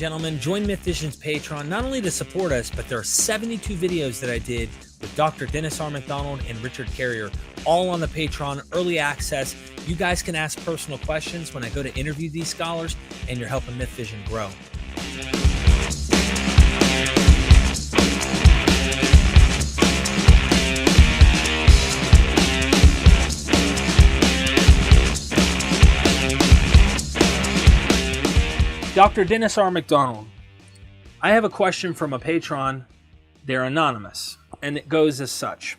gentlemen, join Myth Vision's Patreon not only to support us, but there are 72 videos that I did with Dr. Dennis R. MacDonald and Richard Carrier, all on the Patreon, early access. You guys can ask personal questions when I go to interview these scholars, and you're helping Myth Vision grow. Dr. Dennis R. MacDonald, I have a question from a patron. They're anonymous, and it goes as such.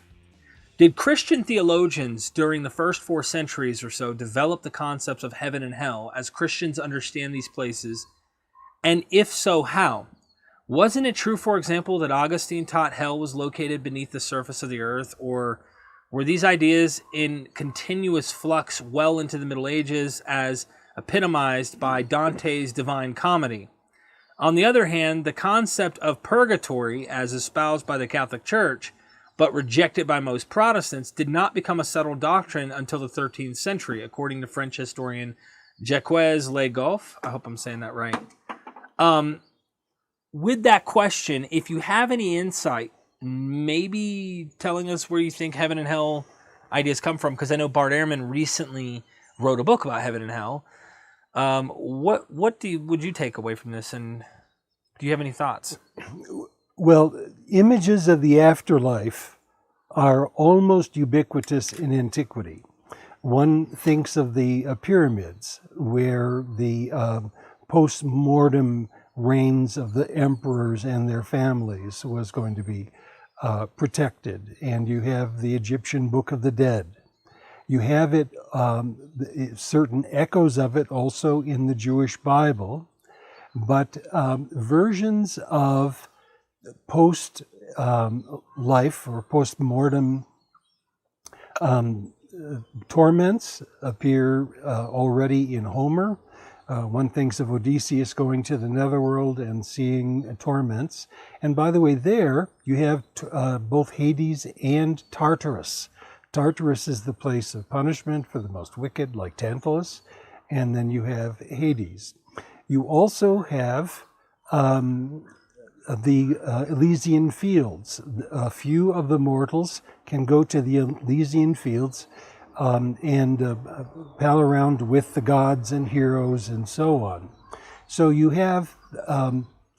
Did Christian theologians during the first 4 centuries or so develop the concepts of heaven and hell as Christians understand these places? And if so, how? Wasn't it true, for example, that Augustine taught hell was located beneath the surface of the earth? Or were these ideas in continuous flux well into the Middle Ages as epitomized by Dante's Divine Comedy? On the other hand, the concept of purgatory, as espoused by the Catholic Church, but rejected by most Protestants, did not become a settled doctrine until the 13th century, according to French historian Jacques Le Goff. I hope I'm saying that right. With that question, if you have any insight, maybe telling us where you think heaven and hell ideas come from, because I know Bart Ehrman recently wrote a book about heaven and hell. What would you take away from this, and do you have any thoughts? Well, images of the afterlife are almost ubiquitous in antiquity. One thinks of the pyramids, where the post-mortem reigns of the emperors and their families was going to be protected. And you have the Egyptian Book of the Dead. You have it, certain echoes of it also in the Jewish Bible, but versions of post-life or post-mortem torments appear already in Homer. One thinks of Odysseus going to the netherworld and seeing torments. And by the way, there you have both Hades and Tartarus. Tartarus is the place of punishment for the most wicked, like Tantalus, and then you have Hades. You also have the Elysian fields. A few of the mortals can go to the Elysian fields and pal around with the gods and heroes and so on. So you have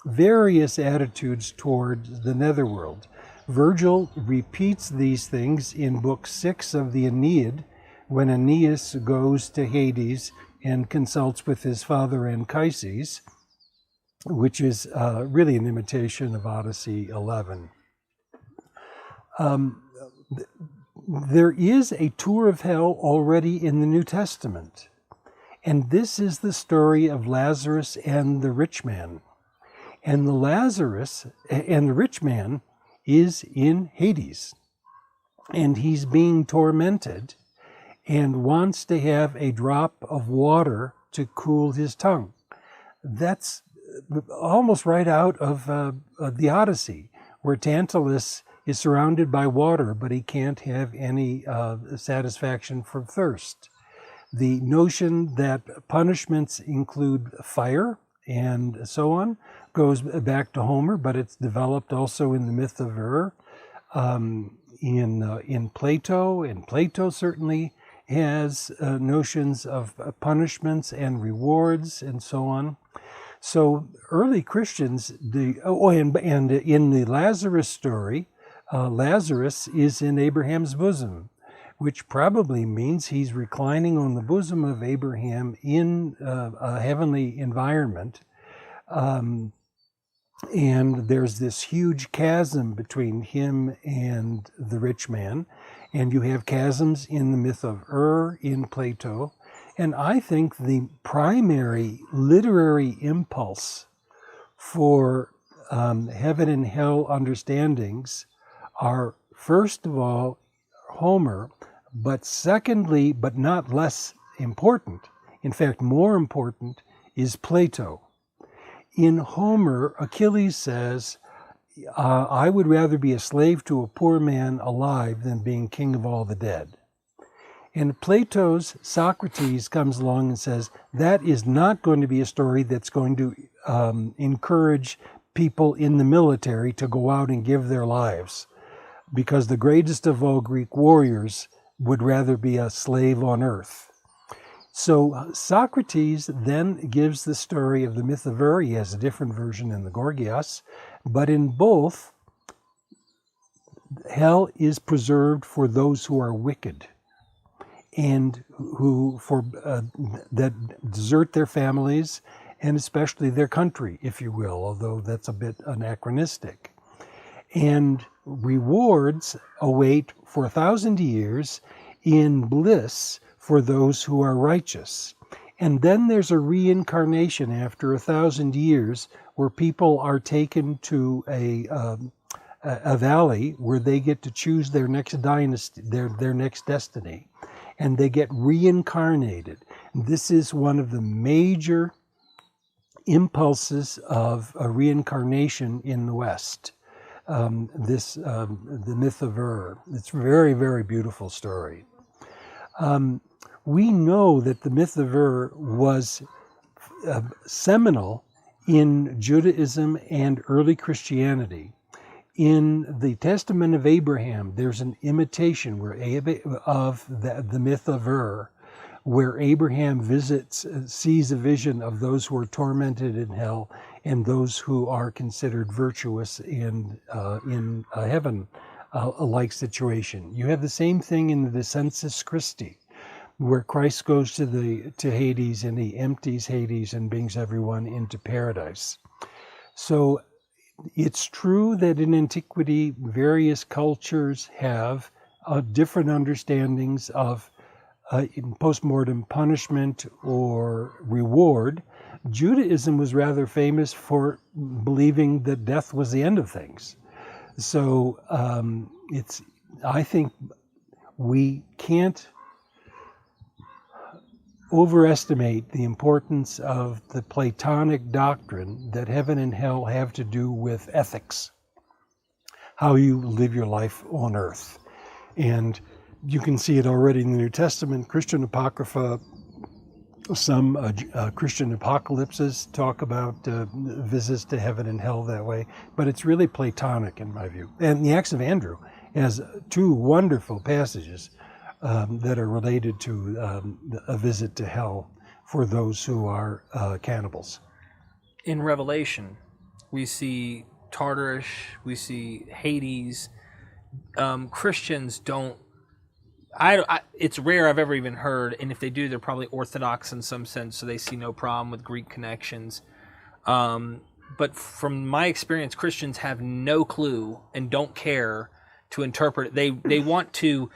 various attitudes toward the netherworld. Virgil repeats these things in Book 6 of the Aeneid, when Aeneas goes to Hades and consults with his father Anchises, which is really an imitation of Odyssey 11. There is a tour of hell already in the New Testament, and this is the story of Lazarus and the rich man. And the Lazarus and the rich man is in Hades, and he's being tormented and wants to have a drop of water to cool his tongue. That's almost right out of the Odyssey, where Tantalus is surrounded by water, but he can't have any satisfaction from thirst. The notion that punishments include fire and so on goes back to Homer, but it's developed also in the myth of Ur, in Plato, and Plato certainly has notions of punishments and rewards and so on. So early Christians, and in the Lazarus story, Lazarus is in Abraham's bosom, which probably means he's reclining on the bosom of Abraham in a heavenly environment. And there's this huge chasm between him and the rich man. And you have chasms in the myth of Ur, in Plato. And I think the primary literary impulse for heaven and hell understandings are, first of all, Homer, but secondly, but not less important, in fact, more important, is Plato. In Homer, Achilles says, I would rather be a slave to a poor man alive than being king of all the dead. And Plato's Socrates comes along and says, that is not going to be a story that's going to encourage people in the military to go out and give their lives, because the greatest of all Greek warriors would rather be a slave on earth. So Socrates then gives the story of the myth of Ur. He has a different version in the Gorgias, but in both, hell is preserved for those who are wicked and who that desert their families and especially their country, if you will, although that's a bit anachronistic. And rewards await for 1,000 years in bliss for those who are righteous. And then there's a reincarnation after 1,000 years where people are taken to a valley where they get to choose their next dynasty, their next destiny, and they get reincarnated. This is one of the major impulses of a reincarnation in the West. The myth of Ur. It's a very, very beautiful story. We know that the myth of Ur was seminal in Judaism and early Christianity. In the Testament of Abraham, there's an imitation of the myth of Ur, where Abraham sees a vision of those who are tormented in hell and those who are considered virtuous in a heaven-like situation. You have the same thing in the Descensus Christi, where Christ goes to Hades and he empties Hades and brings everyone into paradise. So it's true that in antiquity, various cultures have different understandings of post-mortem punishment or reward. Judaism was rather famous for believing that death was the end of things. So I think we can't overestimate the importance of the Platonic doctrine that heaven and hell have to do with ethics, how you live your life on earth. And you can see it already in the New Testament. Christian Apocrypha, some Christian apocalypses talk about visits to heaven and hell that way, but it's really Platonic in my view. And the Acts of Andrew has two wonderful passages that are related to a visit to hell for those who are cannibals. In Revelation, we see Tartarus, we see Hades. Christians don't. It's rare I've ever even heard, and if they do, they're probably Orthodox in some sense, so they see no problem with Greek connections. But from my experience, Christians have no clue and don't care to interpret it. They want to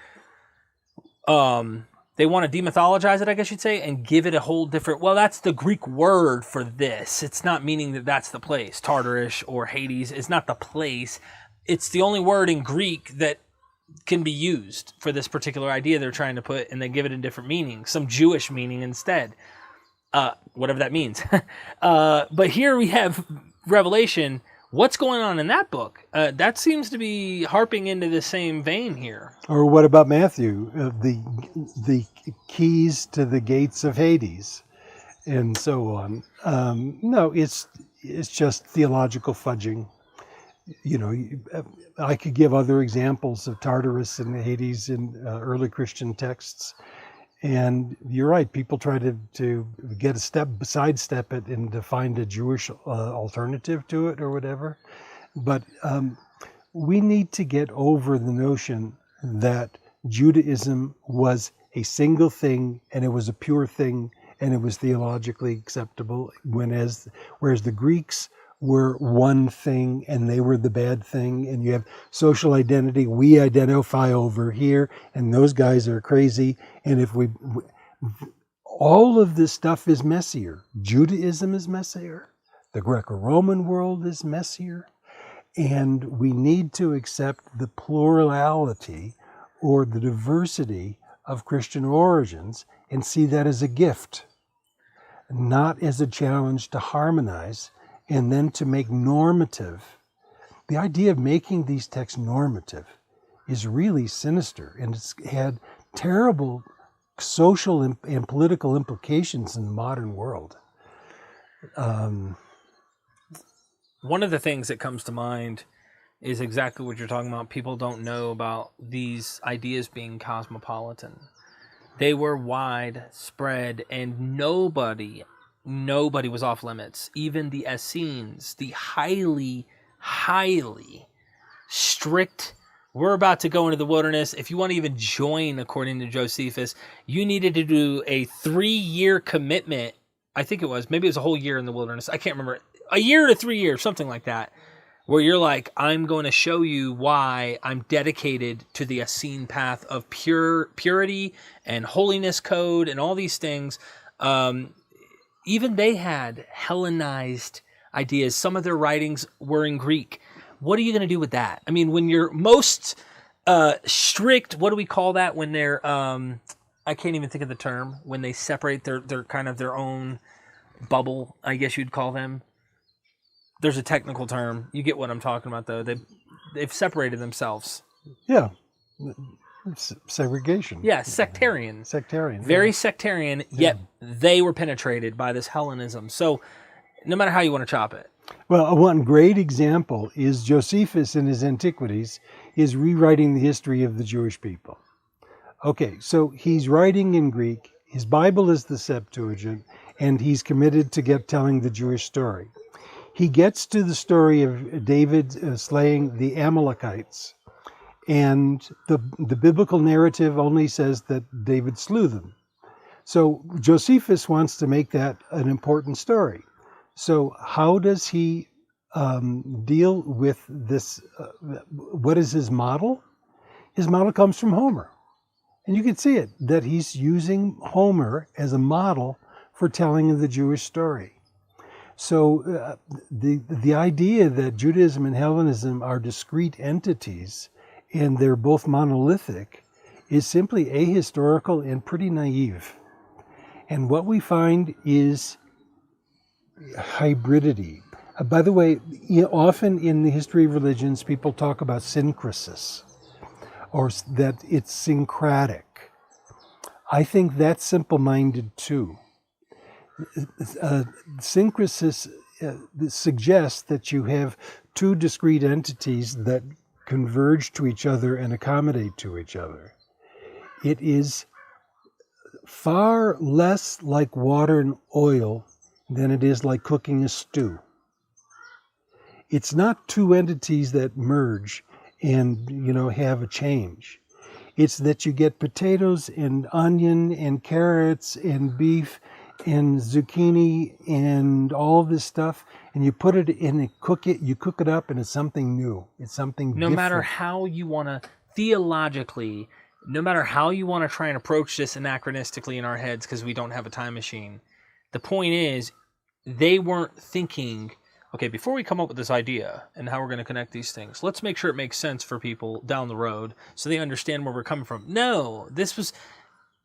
demythologize it, I guess you'd say, and give it a whole different. Well, that's the Greek word for this. It's not meaning that that's the place. Tartarus or Hades is not the place. It's the only word in Greek that can be used for this particular idea they're trying to put, and they give it a different meaning, some Jewish meaning instead, whatever that means. But here we have Revelation. What's going on in that book? That seems to be harping into the same vein here. Or what about Matthew? The keys to the gates of Hades, and so on. No, it's just theological fudging. You know, I could give other examples of Tartarus and Hades in early Christian texts. And you're right, people try to get sidestep it and to find a Jewish alternative to it or whatever. But we need to get over the notion that Judaism was a single thing and it was a pure thing and it was theologically acceptable, whereas the Greeks were one thing and they were the bad thing, and you have social identity. We identify over here and those guys are crazy. And if all of this stuff is messier. Judaism is messier. The Greco-Roman world is messier. And we need to accept the plurality or the diversity of Christian origins and see that as a gift, not as a challenge to harmonize and then to make normative. The idea of making these texts normative is really sinister, and it's had terrible social and political implications in the modern world. One of the things that comes to mind is exactly what you're talking about. People don't know about these ideas being cosmopolitan. They were widespread, and nobody was off limits. Even the Essenes, the highly, highly strict, we're about to go into the wilderness. If you want to even join, according to Josephus, you needed to do a 3-year commitment. I think it was, maybe it was a whole year in the wilderness. I can't remember. A year to 3 years, something like that. Where you're like, I'm going to show you why I'm dedicated to the Essene path of purity and holiness code and all these things. Even they had Hellenized ideas. Some of their writings were in Greek. What are you going to do with that? I mean, when you're most strict, what do we call that? When they're, I can't even think of the term, when they separate their kind of their own bubble, I guess you'd call them. There's a technical term. You get what I'm talking about, though. They've separated themselves. Yeah. Segregation. Yeah, sectarian. Sectarian. Very sectarian, yet they were penetrated by this Hellenism. So no matter how you want to chop it. Well, one great example is Josephus in his Antiquities is rewriting the history of the Jewish people. Okay, so he's writing in Greek. His Bible is the Septuagint, and he's committed to telling the Jewish story. He gets to the story of David slaying the Amalekites, and the biblical narrative only says that David slew them. So Josephus wants to make that an important story. So how does he deal with this? What is his model? His model comes from Homer. And you can see it, that he's using Homer as a model for telling the Jewish story. So the idea that Judaism and Hellenism are discrete entities and they're both monolithic is simply ahistorical and pretty naive. And what we find is hybridity. By the way, often in the history of religions, people talk about syncresis, or that it's syncretic. I think that's simple-minded too. Syncresis suggests that you have two discrete entities that converge to each other and accommodate to each other. It is far less like water and oil than it is like cooking a stew. It's not two entities that merge and, have a change. It's that you get potatoes and onion and carrots and beef and zucchini and all this stuff, and you put it in and cook it, you cook it up, and it's something new. It's something different. No matter how you want to, theologically, no matter how you want to try and approach this anachronistically in our heads, because we don't have a time machine, the point is, they weren't thinking, okay, before we come up with this idea and how we're going to connect these things, let's make sure it makes sense for people down the road so they understand where we're coming from. No, this was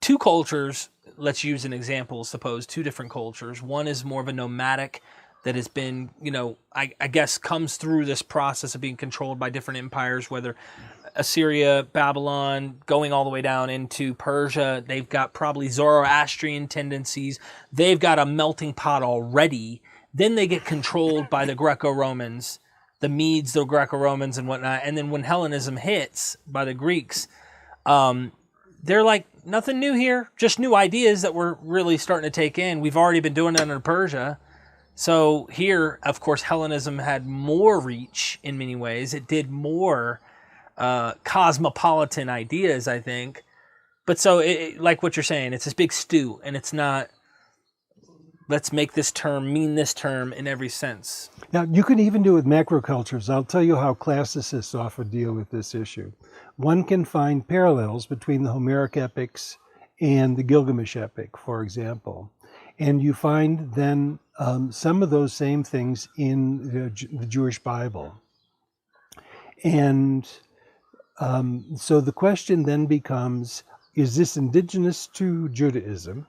two cultures. Let's use an example, suppose two different cultures. One is more of a nomadic that has been, I guess comes through this process of being controlled by different empires, whether Assyria, Babylon, going all the way down into Persia. They've got probably Zoroastrian tendencies. They've got a melting pot already. Then they get controlled by the Greco-Romans, the Medes, the Greco-Romans and whatnot. And then when Hellenism hits by the Greeks, they're like, nothing new here, just new ideas that we're really starting to take in. We've already been doing that in Persia. So here, of course, Hellenism had more reach in many ways. It did more cosmopolitan ideas, I think. But so, like what you're saying, it's this big stew, and it's not, let's make this term mean this term in every sense. Now, you can even do it with macrocultures. I'll tell you how classicists often deal with this issue. One can find parallels between the Homeric epics and the Gilgamesh epic, for example. And you find then some of those same things in the Jewish Bible. And so the question then becomes, is this indigenous to Judaism?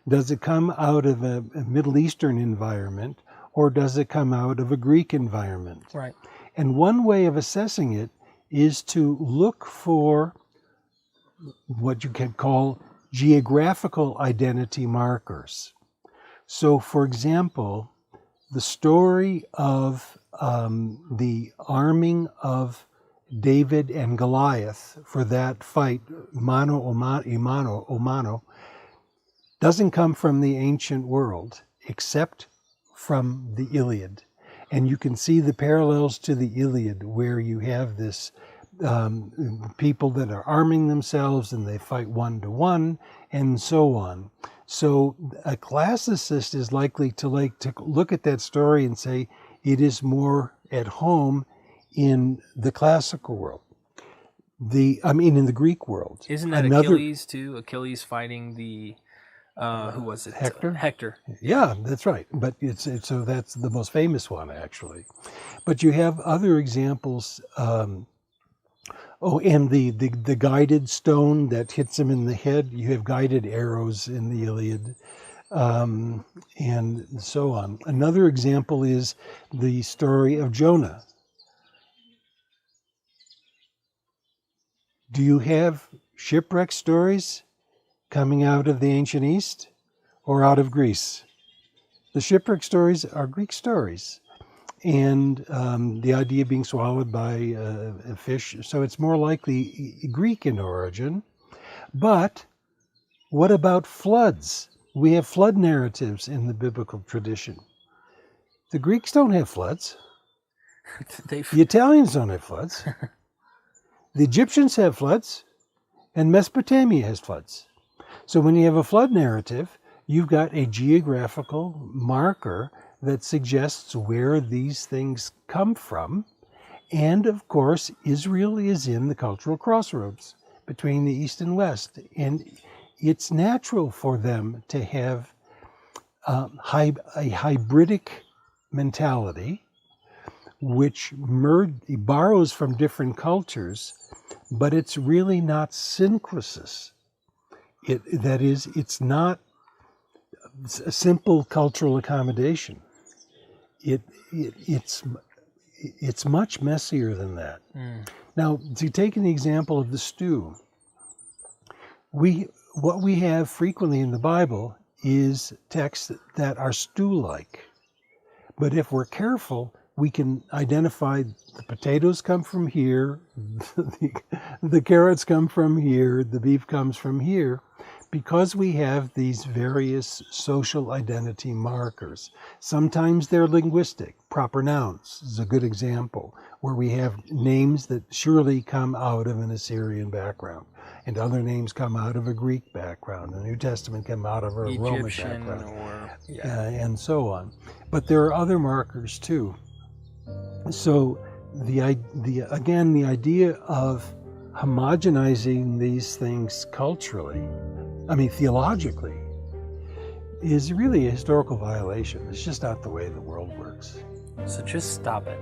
Does it come out of a Middle Eastern environment, or does it come out of a Greek environment? Right. And one way of assessing it is to look for what you can call geographical identity markers. So, for example, the story of the arming of David and Goliath for that fight, mano a mano, doesn't come from the ancient world, except from the Iliad. And you can see the parallels to the Iliad, where you have this people that are arming themselves and they fight 1-to-1 and so on. So a classicist is likely to look at that story and say it is more at home in the classical world. In the Greek world. Isn't that Achilles too? Achilles fighting the who was it? Hector? Hector. Yeah, that's right. But so that's the most famous one, actually. But you have other examples. And the guided stone that hits him in the head. You have guided arrows in the Iliad, and so on. Another example is the story of Jonah. Do you have shipwreck stories coming out of the ancient East or out of Greece? The shipwreck stories are Greek stories. And the idea of being swallowed by a fish, so it's more likely Greek in origin. But what about floods? We have flood narratives in the biblical tradition. The Greeks don't have floods. The Italians don't have floods. The Egyptians have floods, and Mesopotamia has floods. So when you have a flood narrative, you've got a geographical marker that suggests where these things come from. And of course, Israel is in the cultural crossroads between the East and West. And it's natural for them to have a hybridic mentality, which borrows from different cultures, but it's really not syncresis. That is, it's not a simple cultural accommodation. It's much messier than that. Now, to take an example of the stew, what we have frequently in the Bible is texts that are stew-like. But if we're careful, we can identify the potatoes come from here, the carrots come from here, the beef comes from here, because we have these various social identity markers. Sometimes they're linguistic. Proper nouns is a good example, where we have names that surely come out of an Assyrian background, and other names come out of a Greek background. The New Testament come out of a Roman background, and so on. But there are other markers too. So the idea of homogenizing these things culturally, theologically, is really a historical violation. It's just not the way the world works. So just stop it.